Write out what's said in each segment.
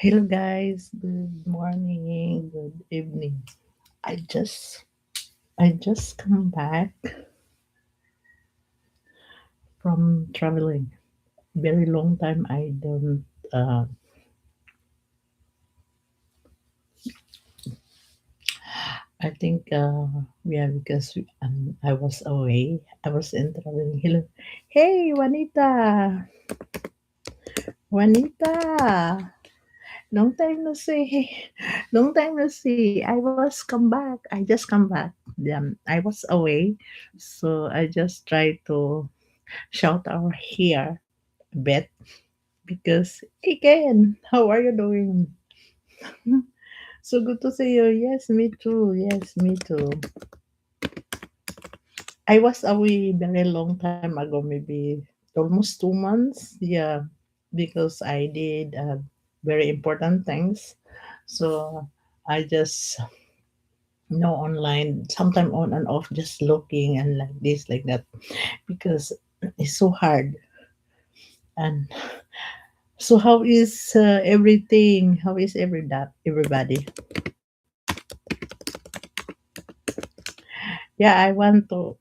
Hello guys, good morning, good evening. I just I just come back from traveling. Very long time I don't I think yeah because I was away. I was in traveling. Hello. Hey Juanita. Juanita. Long time no see. Long time no see. I was come back. I just come back. I was away. So I just try to shout out here a bit because again, how are you doing? So good to see you. Yes, me too. Yes, me too. I was away very long time ago, maybe almost 2 months. Yeah, because I did very important things. So I just online, sometime on and off, just looking and like this, like that, because it's so hard. And so, how is everything? How is everybody? Yeah, I want to.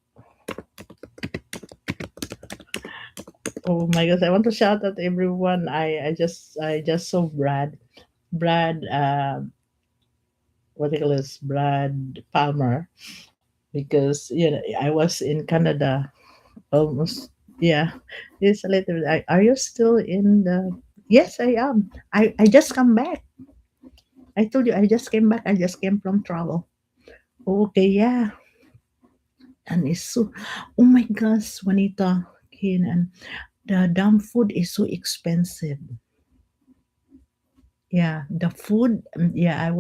Oh my gosh, I want to shout at everyone. I just saw Brad. What do you call this? Brad Palmer, because I was in Canada almost. Yeah, it's a little. Are you still in the? Yes, I am. I just come back. I told you I just came back. I just came from travel. Okay, yeah, and it's so. Oh my gosh, Juanita, Ken, and the damn food is so expensive. Yeah, the food. Yeah,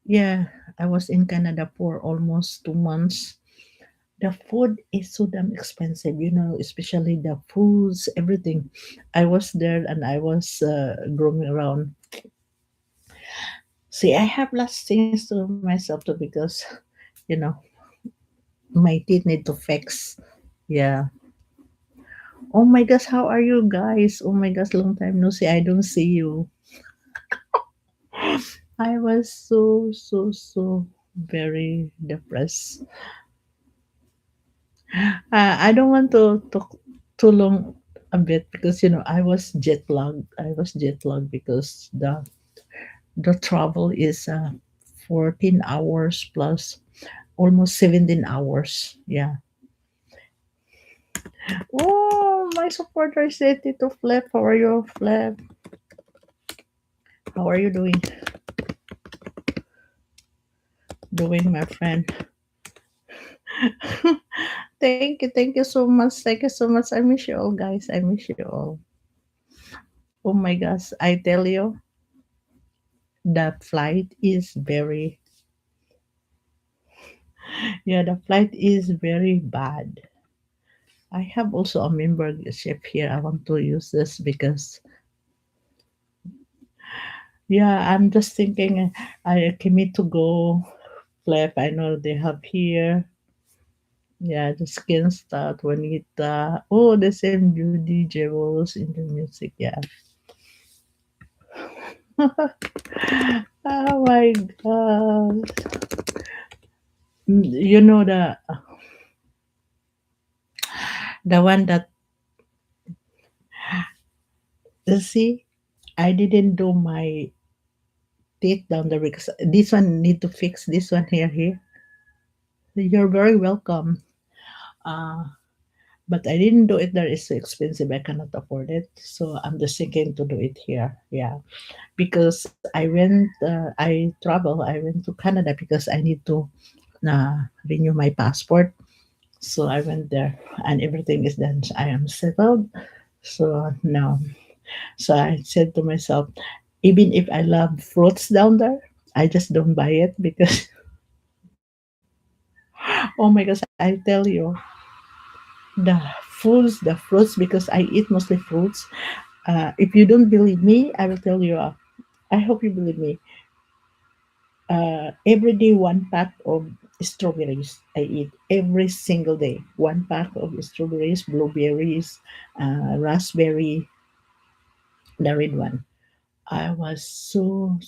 Yeah, I was in Canada for almost 2 months. The food is so damn expensive. Especially the foods, everything. I was there and I was roaming around. See, I have lots things to myself too because, you know, my teeth need to fix. Yeah. Oh my gosh, how are you guys? Oh my gosh, long time no see. I don't see you. I was so very depressed. I don't want to talk too long a bit because I was jet lagged. I was jet lagged because the travel is 14 hours plus almost 17 hours. Yeah. Oh, my supporter said to Flip. How are you, Flip? How are you doing? Doing, my friend. Thank you so much. Thank you so much. I miss you all, guys. I miss you all. Oh my gosh, I tell you, the flight is very, yeah, the flight is very bad. I have also a membership here. I want to use this because, yeah, I'm just thinking I commit to go flip. I know they have here. Yeah, the skin start, Juanita. Oh, the same Judy Jewels in the music. Yeah. Oh my god. You know the one that see I didn't do my teeth down there because this one need to fix this one here. You're very welcome. Uh but I didn't do it there. It's so expensive. I cannot afford it. So I'm just thinking to do it here. Yeah. Because I travel. I went to Canada because I need to renew my passport. So I went there and everything is done. I am settled. So now, so I said to myself, even if I love fruits down there, I just don't buy it because, oh my gosh, I tell you, the fruits, because I eat mostly fruits. If you don't believe me, I will tell you. I hope you believe me. Every day, one pack of strawberries I eat every single day. One pack of strawberries, blueberries, raspberry, the red one. I was so